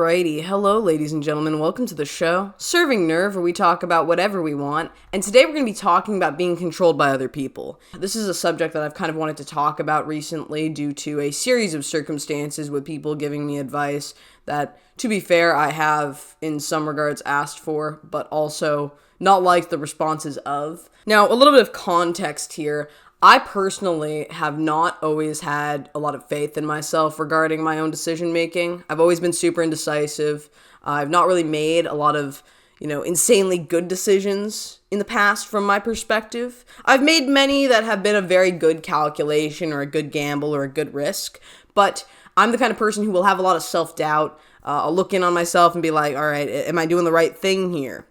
Alrighty, hello ladies and gentlemen, welcome to the show, Serving Nerve, where we talk about whatever we want, and today we're going to be talking about being controlled by other people. This is a subject that I've kind of wanted to talk about recently due to a series of circumstances with people giving me advice that, to be fair, I have in some regards asked for, but also not liked the responses of. Now, a little bit of context here. I personally have not always had a lot of faith in myself regarding my own decision making. I've always been super indecisive. I've not really made a lot of, insanely good decisions in the past from my perspective. I've made many that have been a very good calculation or a good gamble or a good risk, but I'm the kind of person who will have a lot of self-doubt. I'll look in on myself and be like, all right, am I doing the right thing here?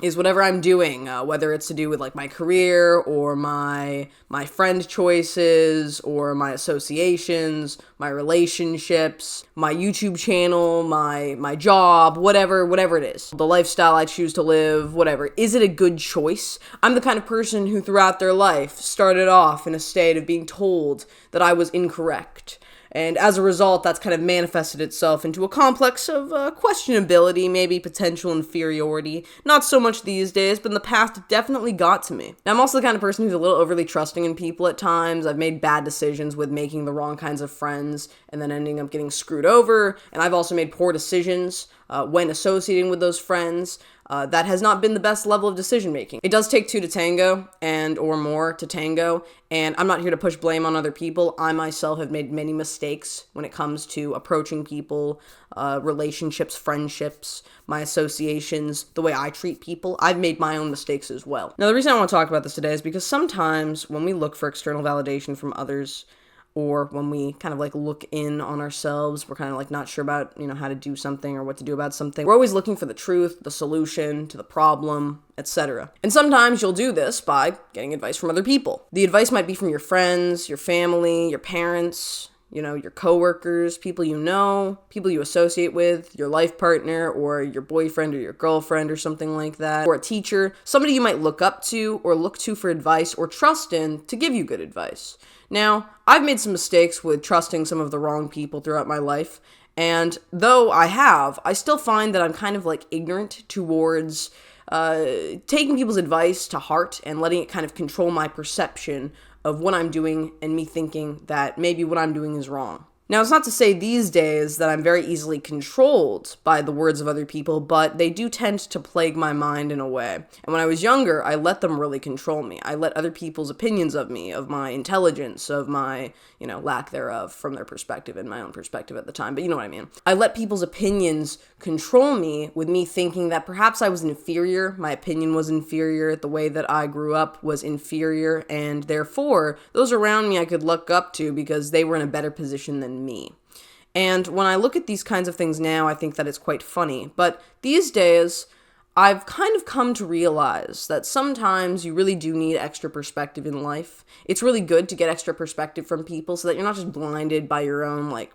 Is whatever I'm doing, whether it's to do with like my career or my friend choices or my associations, my relationships, my YouTube channel, my job, whatever it is, the lifestyle I choose to live, whatever. Is it a good choice? I'm the kind of person who throughout their life started off in a state of being told that I was incorrect. And as a result, that's kind of manifested itself into a complex of questionability, maybe potential inferiority. Not so much these days, but in the past, it definitely got to me. Now, I'm also the kind of person who's a little overly trusting in people at times. I've made bad decisions with making the wrong kinds of friends and then ending up getting screwed over. And I've also made poor decisions when associating with those friends. That has not been the best level of decision making. It does take two to tango or more to tango, and I'm not here to push blame on other people. I myself have made many mistakes when it comes to approaching people, relationships, friendships, my associations, the way I treat people. I've made my own mistakes as well. Now, the reason I want to talk about this today is because sometimes when we look for external validation from others, or when we kind of like look in on ourselves, we're kind of like not sure about, how to do something or what to do about something. We're always looking for the truth, the solution to the problem, etc. And sometimes you'll do this by getting advice from other people. The advice might be from your friends, your family, your parents, your coworkers, people people you associate with, your life partner, or your boyfriend or your girlfriend or something like that, or a teacher, somebody you might look up to or look to for advice or trust in to give you good advice. Now, I've made some mistakes with trusting some of the wrong people throughout my life, and though I still find that I'm kind of like ignorant towards taking people's advice to heart and letting it kind of control my perception of what I'm doing and me thinking that maybe what I'm doing is wrong. Now, it's not to say these days that I'm very easily controlled by the words of other people, but they do tend to plague my mind in a way. And when I was younger, I let them really control me. I let other people's opinions of me, of my intelligence, of my, lack thereof from their perspective and my own perspective at the time, but you know what I mean. I let people's opinions control me with me thinking that perhaps I was inferior, my opinion was inferior, the way that I grew up was inferior, and therefore, those around me I could look up to because they were in a better position than me. And when I look at these kinds of things now, I think that it's quite funny. But these days, I've kind of come to realize that sometimes you really do need extra perspective in life. It's really good to get extra perspective from people so that you're not just blinded by your own,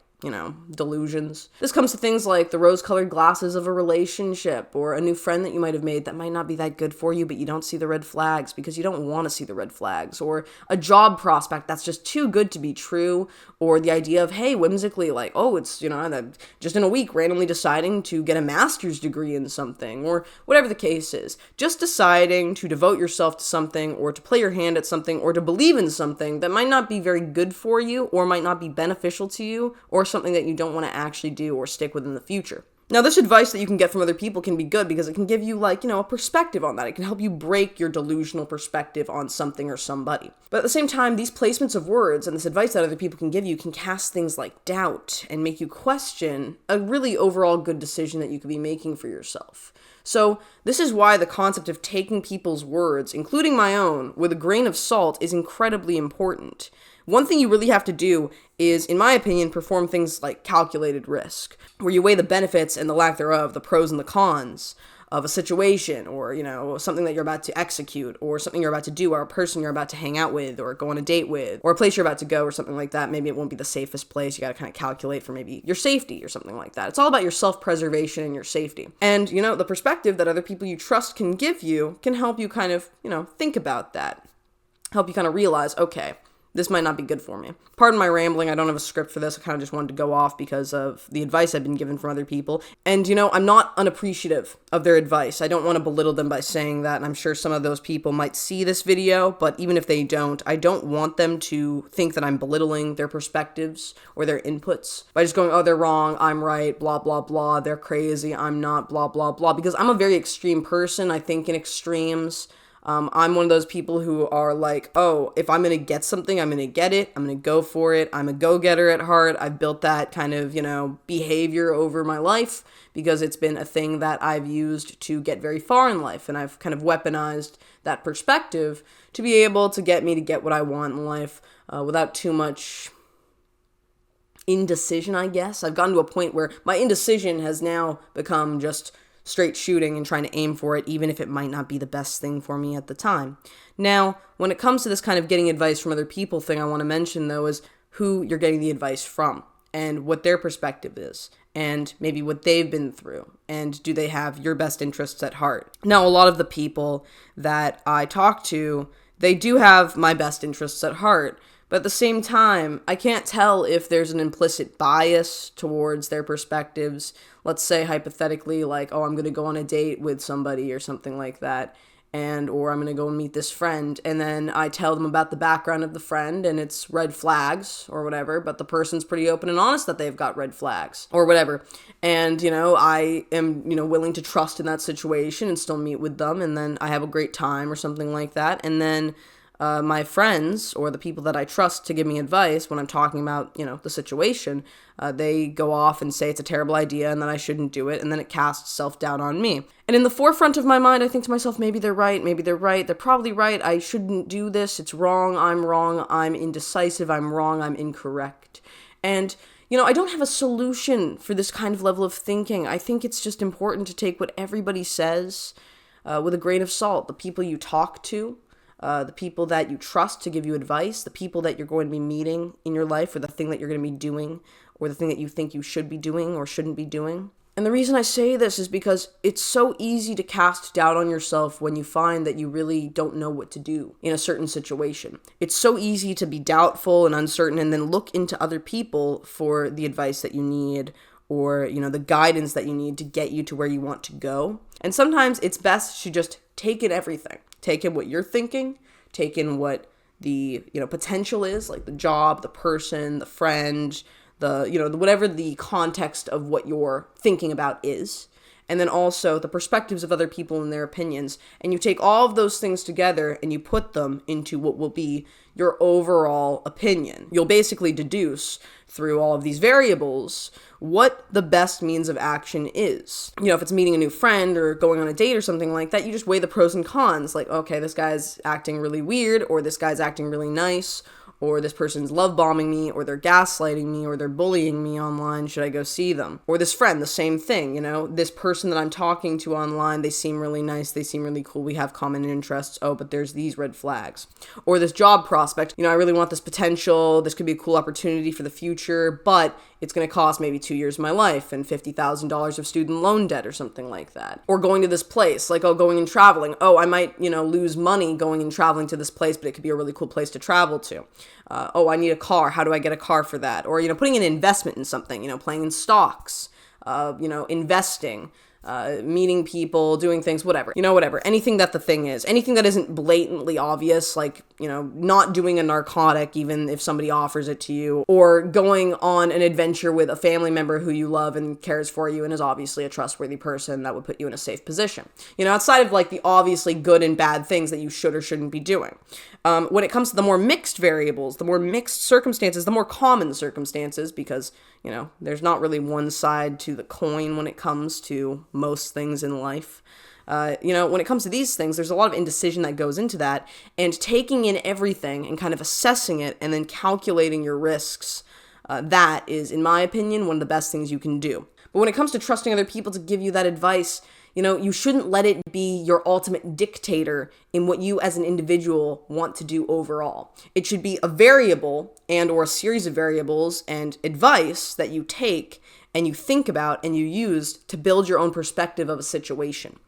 delusions. This comes to things like the rose-colored glasses of a relationship or a new friend that you might have made that might not be that good for you, but you don't see the red flags because you don't want to see the red flags, or a job prospect that's just too good to be true, or the idea of, hey, whimsically, it's, just in a week randomly deciding to get a master's degree in something, or whatever the case is. Just deciding to devote yourself to something, or to play your hand at something, or to believe in something that might not be very good for you, or might not be beneficial to you, or something that you don't want to actually do or stick with in the future. Now, this advice that you can get from other people can be good because it can give you, a perspective on that. It can help you break your delusional perspective on something or somebody. But at the same time, these placements of words and this advice that other people can give you can cast things like doubt and make you question a really overall good decision that you could be making for yourself. So this is why the concept of taking people's words, including my own, with a grain of salt is incredibly important. One thing you really have to do is, in my opinion, perform things like calculated risk, where you weigh the benefits and the lack thereof, the pros and the cons of a situation, or, something that you're about to execute, or something you're about to do, or a person you're about to hang out with, or go on a date with, or a place you're about to go, or something like that. Maybe it won't be the safest place. You got to kind of calculate for maybe your safety or something like that. It's all about your self-preservation and your safety. And, the perspective that other people you trust can give you can help you kind of, think about that. Help you kind of realize, okay, this might not be good for me. Pardon my rambling. I don't have a script for this. I kind of just wanted to go off because of the advice I've been given from other people. And, I'm not unappreciative of their advice. I don't want to belittle them by saying that. And I'm sure some of those people might see this video, but even if they don't, I don't want them to think that I'm belittling their perspectives or their inputs by just going, oh, they're wrong, I'm right, blah, blah, blah, they're crazy, I'm not, blah, blah, blah. Because I'm a very extreme person. I think in extremes. I'm one of those people who are like, oh, if I'm going to get something, I'm going to get it. I'm going to go for it. I'm a go-getter at heart. I've built that kind of, behavior over my life because it's been a thing that I've used to get very far in life. And I've kind of weaponized that perspective to be able to get me to get what I want in life without too much indecision, I guess. I've gotten to a point where my indecision has now become just straight shooting and trying to aim for it, even if it might not be the best thing for me at the time. Now, when it comes to this kind of getting advice from other people thing, I want to mention, though, is who you're getting the advice from and what their perspective is and maybe what they've been through and do they have your best interests at heart. Now, a lot of the people that I talk to, they do have my best interests at heart, but at the same time, I can't tell if there's an implicit bias towards their perspectives. Let's say hypothetically, like, oh, I'm going to go on a date with somebody or something like that, or I'm going to go and meet this friend, and then I tell them about the background of the friend, and it's red flags or whatever, but the person's pretty open and honest that they've got red flags or whatever. And, I am, willing to trust in that situation and still meet with them, and then I have a great time or something like that, and then my friends or the people that I trust to give me advice when I'm talking about, the situation, they go off and say it's a terrible idea and that I shouldn't do it. And then it casts self-doubt on me. And in the forefront of my mind, I think to myself, maybe they're right. Maybe they're right. They're probably right. I shouldn't do this. It's wrong. I'm indecisive. I'm wrong. I'm incorrect. And I don't have a solution for this kind of level of thinking. I think it's just important to take what everybody says with a grain of salt. The people you talk to, the people that you trust to give you advice, the people that you're going to be meeting in your life, or the thing that you're going to be doing, or the thing that you think you should be doing or shouldn't be doing. And the reason I say this is because it's so easy to cast doubt on yourself when you find that you really don't know what to do in a certain situation. It's so easy to be doubtful and uncertain and then look into other people for the advice that you need or, the guidance that you need to get you to where you want to go. And sometimes it's best to just take in everything. Take in what you're thinking, take in what the, potential is, like the job, the person, the friend, whatever the context of what you're thinking about is. And then also the perspectives of other people and their opinions. And you take all of those things together and you put them into what will be your overall opinion. You'll basically deduce through all of these variables what the best means of action is. If it's meeting a new friend or going on a date or something like that, you just weigh the pros and cons. Like, okay, this guy's acting really weird, or this guy's acting really nice, or this person's love bombing me, or they're gaslighting me, or they're bullying me online. Should I go see them? Or this friend, the same thing, this person that I'm talking to online, they seem really nice, they seem really cool, we have common interests. Oh, but there's these red flags. Or this job prospect, I really want this potential, this could be a cool opportunity for the future, but it's going to cost maybe 2 years of my life and $50,000 of student loan debt or something like that. Or going to this place, like, going and traveling. Oh, I might, lose money going and traveling to this place, but it could be a really cool place to travel to. I need a car. How do I get a car for that? Or, putting an investment in something, playing in stocks, investing, meeting people, doing things, whatever, anything that the thing is, anything that isn't blatantly obvious, like, not doing a narcotic, even if somebody offers it to you, or going on an adventure with a family member who you love and cares for you and is obviously a trustworthy person that would put you in a safe position, outside of like the obviously good and bad things that you should or shouldn't be doing. When it comes to the more mixed variables, the more mixed circumstances, the more common circumstances, because, there's not really one side to the coin when it comes to most things in life. When it comes to these things, there's a lot of indecision that goes into that, and taking in everything and kind of assessing it and then calculating your risks, that is, in my opinion, one of the best things you can do. But when it comes to trusting other people to give you that advice, you shouldn't let it be your ultimate dictator in what you as an individual want to do overall. It should be a variable and or a series of variables and advice that you take and you think about and you use to build your own perspective of a situation.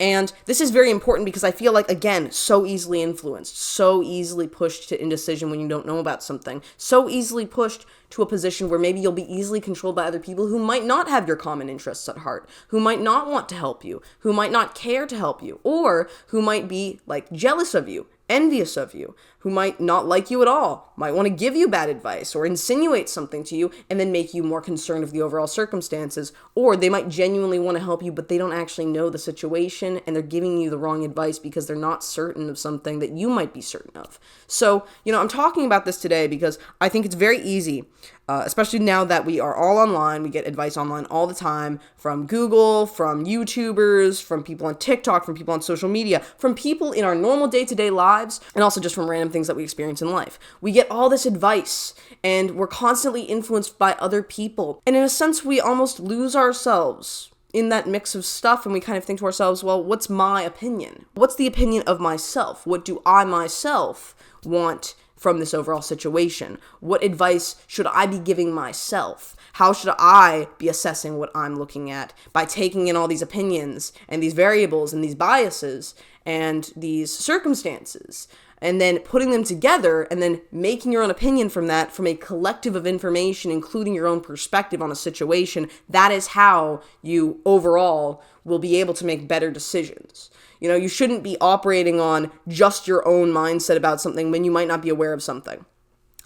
And this is very important because I feel like, again, so easily influenced, so easily pushed to indecision when you don't know about something, so easily pushed to a position where maybe you'll be easily controlled by other people who might not have your common interests at heart, who might not want to help you, who might not care to help you, or who might be like jealous of you, envious of you, who might not like you at all, might want to give you bad advice or insinuate something to you and then make you more concerned of the overall circumstances, or they might genuinely want to help you but they don't actually know the situation and they're giving you the wrong advice because they're not certain of something that you might be certain of. So, I'm talking about this today because I think it's very easy, especially now that we are all online. We get advice online all the time from Google, from YouTubers, from people on TikTok, from people on social media, from people in our normal day-to-day lives, and also just from random things that we experience in life. We get all this advice and we're constantly influenced by other people. And in a sense, we almost lose ourselves in that mix of stuff, and we kind of think to ourselves, well, what's my opinion? What's the opinion of myself? What do I myself want from this overall situation? What advice should I be giving myself? How should I be assessing what I'm looking at by taking in all these opinions and these variables and these biases and these circumstances, and then putting them together and then making your own opinion from that, from a collective of information, including your own perspective on a situation? That is how you overall will be able to make better decisions. You shouldn't be operating on just your own mindset about something when you might not be aware of something.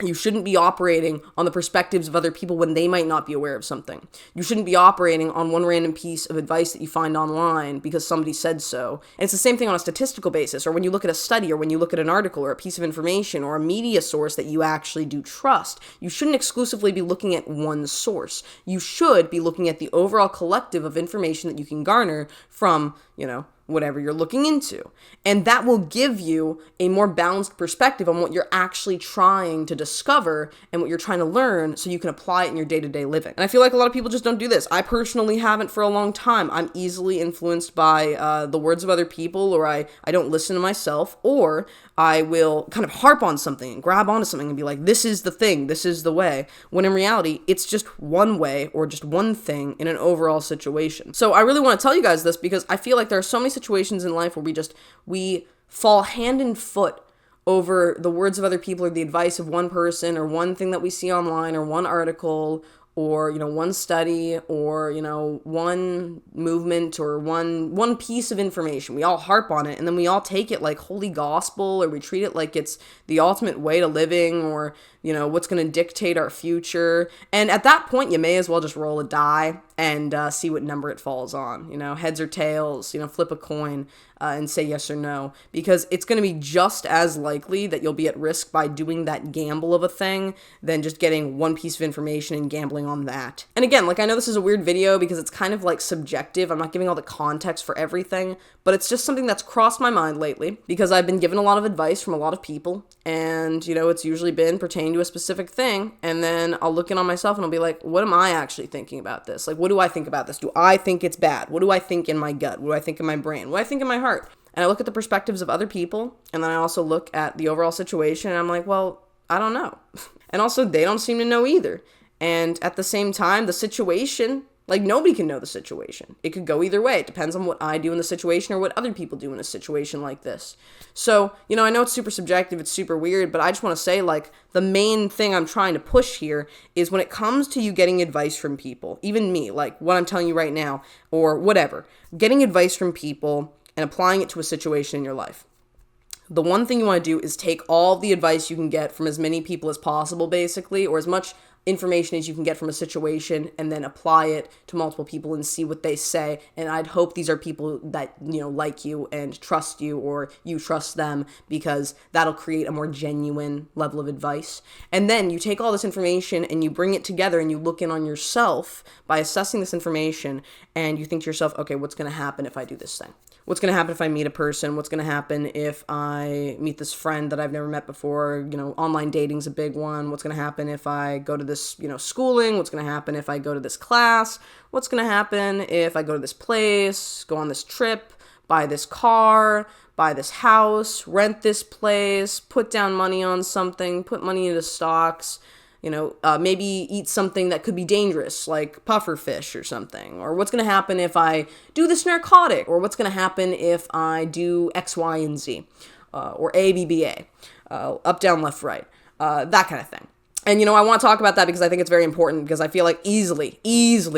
You shouldn't be operating on the perspectives of other people when they might not be aware of something. You shouldn't be operating on one random piece of advice that you find online because somebody said so. And it's the same thing on a statistical basis, or when you look at a study, or when you look at an article, or a piece of information, or a media source that you actually do trust. You shouldn't exclusively be looking at one source. You should be looking at the overall collective of information that you can garner from, whatever you're looking into. And that will give you a more balanced perspective on what you're actually trying to discover and what you're trying to learn so you can apply it in your day-to-day living. And I feel like a lot of people just don't do this. I personally haven't for a long time. I'm easily influenced by the words of other people, or I don't listen to myself, or I will kind of harp on something and grab onto something and be like, this is the thing, this is the way, when in reality, it's just one way or just one thing in an overall situation. So I really want to tell you guys this because I feel like there are so many situations in life where we fall hand and foot over the words of other people or the advice of one person or one thing that we see online or one article or, one study or, one movement or one piece of information. We all harp on it and then we all take it like holy gospel, or we treat it like it's the ultimate way to living, or, what's going to dictate our future. And at that point, you may as well just roll a die and see what number it falls on, heads or tails, flip a coin and say yes or no, because it's going to be just as likely that you'll be at risk by doing that gamble of a thing than just getting one piece of information and gambling on that. And again, I know this is a weird video because it's kind of subjective. I'm not giving all the context for everything, but it's just something that's crossed my mind lately because I've been given a lot of advice from a lot of people, and it's usually been pertaining to a specific thing, and then I'll look in on myself and I'll be like, what am I actually thinking about this? What do I think about this? Do I think it's bad? What do I think in my gut? What do I think in my brain? What do I think in my heart? And I look at the perspectives of other people, and then I also look at the overall situation, and I'm like, well, I don't know. And also, they don't seem to know either. And at the same time, the situation, nobody can know the situation. It could go either way. It depends on what I do in the situation or what other people do in a situation like this. So, I know it's super subjective, it's super weird, but I just want to say, the main thing I'm trying to push here is when it comes to you getting advice from people, even me, what I'm telling you right now, or whatever, getting advice from people and applying it to a situation in your life. The one thing you want to do is take all the advice you can get from as many people as possible, basically, or as much information as you can get from a situation, and then apply it to multiple people and see what they say. And I'd hope these are people that, like you and trust you, or you trust them, because that'll create a more genuine level of advice. And then you take all this information and you bring it together and you look in on yourself by assessing this information, and you think to yourself, okay, what's going to happen if I do this thing? What's going to happen if I meet a person? What's going to happen if I meet this friend that I've never met before? Online dating's a big one. What's going to happen if I go to this, schooling? What's going to happen if I go to this class? What's going to happen if I go to this place, go on this trip, buy this car, buy this house, rent this place, put down money on something, put money into stocks, maybe eat something that could be dangerous, like puffer fish or something, or what's going to happen if I do this narcotic, or what's going to happen if I do X, Y, and Z, or A, B, B, A, up, down, left, right, that kind of thing. And, I want to talk about that because I think it's very important, because I feel like easily,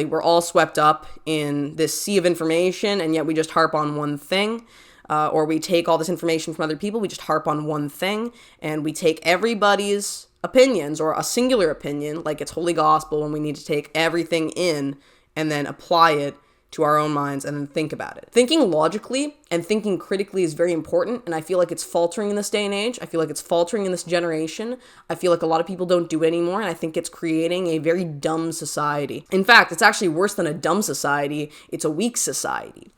we're all swept up in this sea of information, and yet we just harp on one thing, or we take all this information from other people, we just harp on one thing, and we take everybody's opinions, or a singular opinion, like it's holy gospel, and we need to take everything in and then apply it to our own minds and then think about it. Thinking logically and thinking critically is very important, and I feel like it's faltering in this day and age. I feel like it's faltering in this generation. I feel like a lot of people don't do it anymore, and I think it's creating a very dumb society. In fact, it's actually worse than a dumb society. It's a weak society.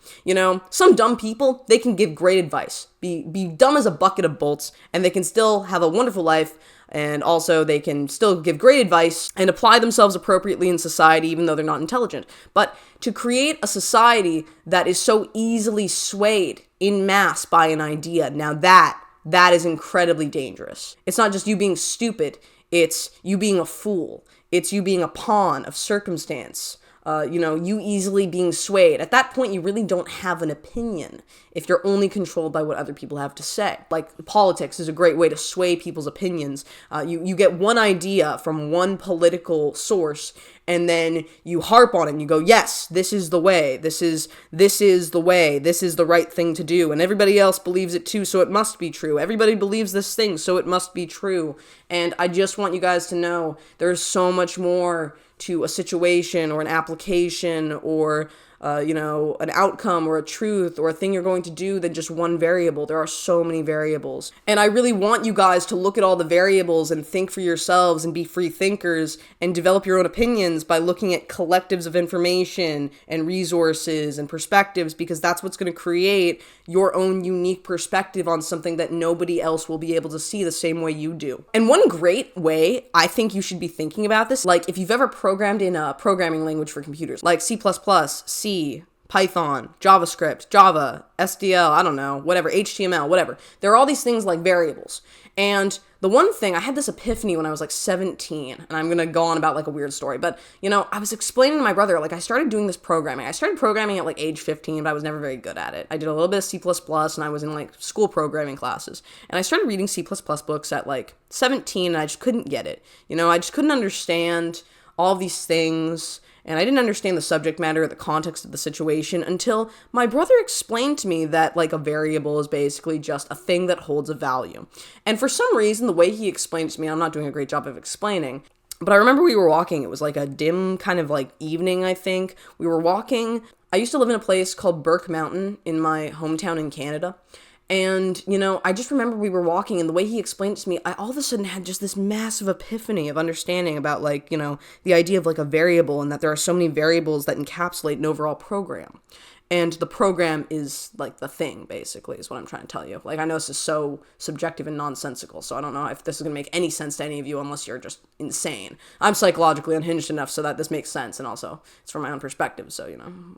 Some dumb people, they can give great advice. Be dumb as a bucket of bolts, and they can still have a wonderful life, and also they can still give great advice and apply themselves appropriately in society, even though they're not intelligent. But to create a society that is so easily swayed in mass by an idea, now that is incredibly dangerous. It's not just you being stupid, it's you being a fool. It's you being a pawn of circumstance. You easily being swayed. At that point, you really don't have an opinion if you're only controlled by what other people have to say. Like, politics is a great way to sway people's opinions. You get one idea from one political source, and then you harp on it, and you go, yes, this is the way, this is the way, this is the right thing to do, and everybody else believes it too, so it must be true. Everybody believes this thing, so it must be true. And I just want you guys to know there's so much more to a situation or an application or an outcome or a truth or a thing you're going to do than just one variable. There are so many variables. And I really want you guys to look at all the variables and think for yourselves and be free thinkers and develop your own opinions by looking at collectives of information and resources and perspectives, because that's what's going to create your own unique perspective on something that nobody else will be able to see the same way you do. And one great way I think you should be thinking about this, like if you've ever programmed in a programming language for computers, like C++, C, Python, JavaScript, Java, SDL, I don't know, whatever, HTML, whatever. There are all these things like variables. And the one thing, I had this epiphany when I was like 17, and I'm going to go on about like a weird story, but I was explaining to my brother, like I started doing this programming. I started programming at like age 15, but I was never very good at it. I did a little bit of C++, and I was in like school programming classes. And I started reading C++ books at like 17, and I just couldn't get it. I just couldn't understand all these things, and I didn't understand the subject matter or the context of the situation until my brother explained to me that like a variable is basically just a thing that holds a value. And for some reason, the way he explained it to me, I'm not doing a great job of explaining, but I remember we were walking. It was like a dim kind of like evening, I think. We were walking. I used to live in a place called Burke Mountain in my hometown in Canada. And, I just remember we were walking, and the way he explained it to me, I all of a sudden had just this massive epiphany of understanding about, like, the idea of, like, a variable, and that there are so many variables that encapsulate an overall program. And the program is, like, the thing, basically, is what I'm trying to tell you. Like, I know this is so subjective and nonsensical, so I don't know if this is going to make any sense to any of you unless you're just insane. I'm psychologically unhinged enough so that this makes sense, and also, it's from my own perspective, so,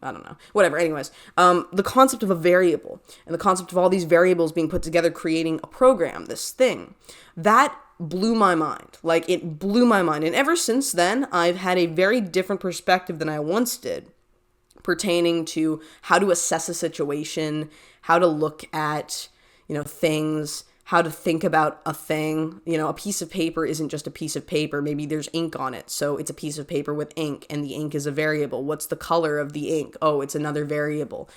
I don't know. Whatever, anyways. The concept of a variable, and the concept of all these variables being put together creating a program, this thing, that blew my mind. Like, it blew my mind. And ever since then, I've had a very different perspective than I once did, pertaining to how to assess a situation, how to look at, things, how to think about a thing. A piece of paper isn't just a piece of paper. Maybe there's ink on it, so it's a piece of paper with ink, and the ink is a variable. What's the color of the ink? Oh, it's another variable.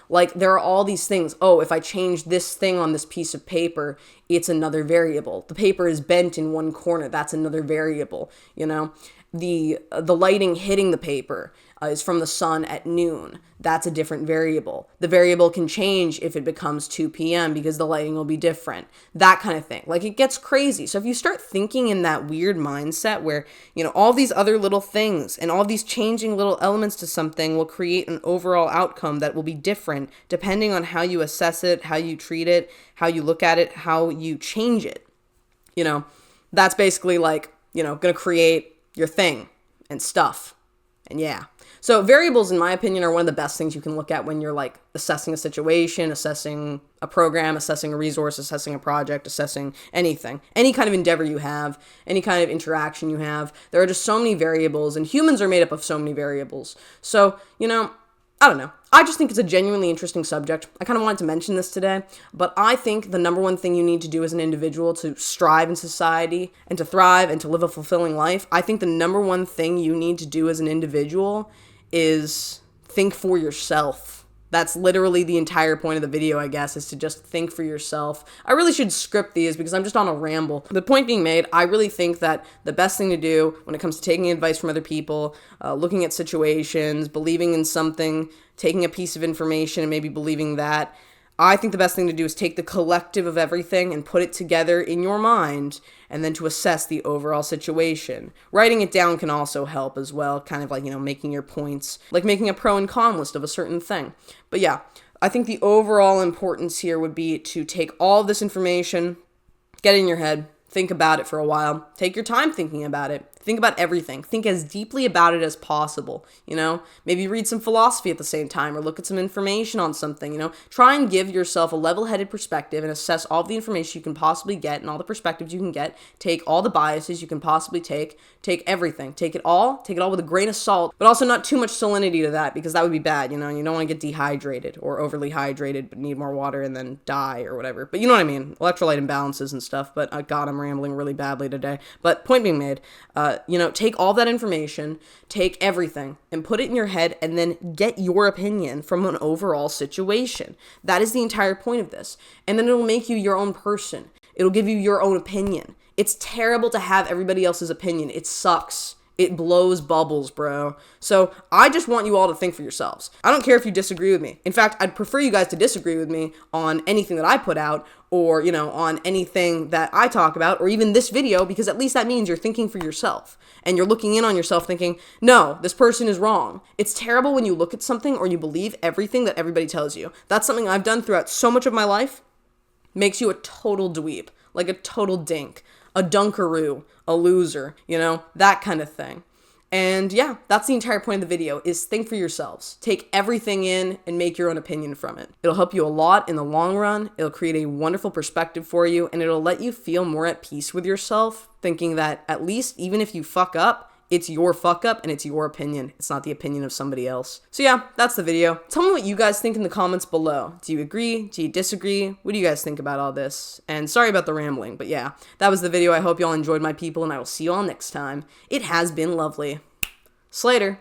Like there are all these things. Oh, if I change this thing on this piece of paper, it's another variable. The paper is bent in one corner. That's another variable. The lighting hitting the paper is from the sun at noon. That's a different variable. The variable can change if it becomes 2 p.m. because the lighting will be different. That kind of thing. Like, it gets crazy. So if you start thinking in that weird mindset where, all these other little things and all these changing little elements to something will create an overall outcome that will be different depending on how you assess it, how you treat it, how you look at it, how you change it. That's basically like, going to create your thing and stuff. And yeah. So variables, in my opinion, are one of the best things you can look at when you're like assessing a situation, assessing a program, assessing a resource, assessing a project, assessing anything, any kind of endeavor you have, any kind of interaction you have. There are just so many variables, and humans are made up of so many variables. So, I don't know. I just think it's a genuinely interesting subject. I kind of wanted to mention this today, but I think the number one thing you need to do as an individual to strive in society and to thrive and to live a fulfilling life, I think the number one thing you need to do as an individual is think for yourself. That's literally the entire point of the video, I guess, is to just think for yourself. I really should script these because I'm just on a ramble. The point being made, I really think that the best thing to do when it comes to taking advice from other people, looking at situations, believing in something, taking a piece of information and maybe believing that, I think the best thing to do is take the collective of everything and put it together in your mind and then to assess the overall situation. Writing it down can also help as well, kind of like, making your points, like making a pro and con list of a certain thing. But yeah, I think the overall importance here would be to take all this information, get it in your head, think about it for a while, take your time thinking about it. Think about everything. Think as deeply about it as possible, Maybe read some philosophy at the same time or look at some information on something, Try and give yourself a level-headed perspective and assess all the information you can possibly get and all the perspectives you can get. Take all the biases you can possibly take. Take everything. Take it all with a grain of salt, but also not too much salinity to that because that would be bad, You don't want to get dehydrated or overly hydrated but need more water and then die or whatever. But you know what I mean? Electrolyte imbalances and stuff, but God, I'm rambling really badly today. But point being made, take all that information, take everything, and put it in your head, and then get your opinion from an overall situation. That is the entire point of this. And then it'll make you your own person. It'll give you your own opinion. It's terrible to have everybody else's opinion. It sucks. It blows bubbles, bro. So I just want you all to think for yourselves. I don't care if you disagree with me. In fact, I'd prefer you guys to disagree with me on anything that I put out or, on anything that I talk about or even this video, because at least that means you're thinking for yourself and you're looking in on yourself thinking, no, this person is wrong. It's terrible when you look at something or you believe everything that everybody tells you. That's something I've done throughout so much of my life. Makes you a total dweeb, like a total dink, a dunkaroo, a loser, that kind of thing. And yeah, that's the entire point of the video, is think for yourselves. Take everything in and make your own opinion from it. It'll help you a lot in the long run. It'll create a wonderful perspective for you, and it'll let you feel more at peace with yourself, thinking that at least even if you fuck up, it's your fuck up and it's your opinion. It's not the opinion of somebody else. So yeah, that's the video. Tell me what you guys think in the comments below. Do you agree? Do you disagree? What do you guys think about all this? And sorry about the rambling, but yeah, that was the video. I hope you all enjoyed, my people, and I will see you all next time. It has been lovely. Slater.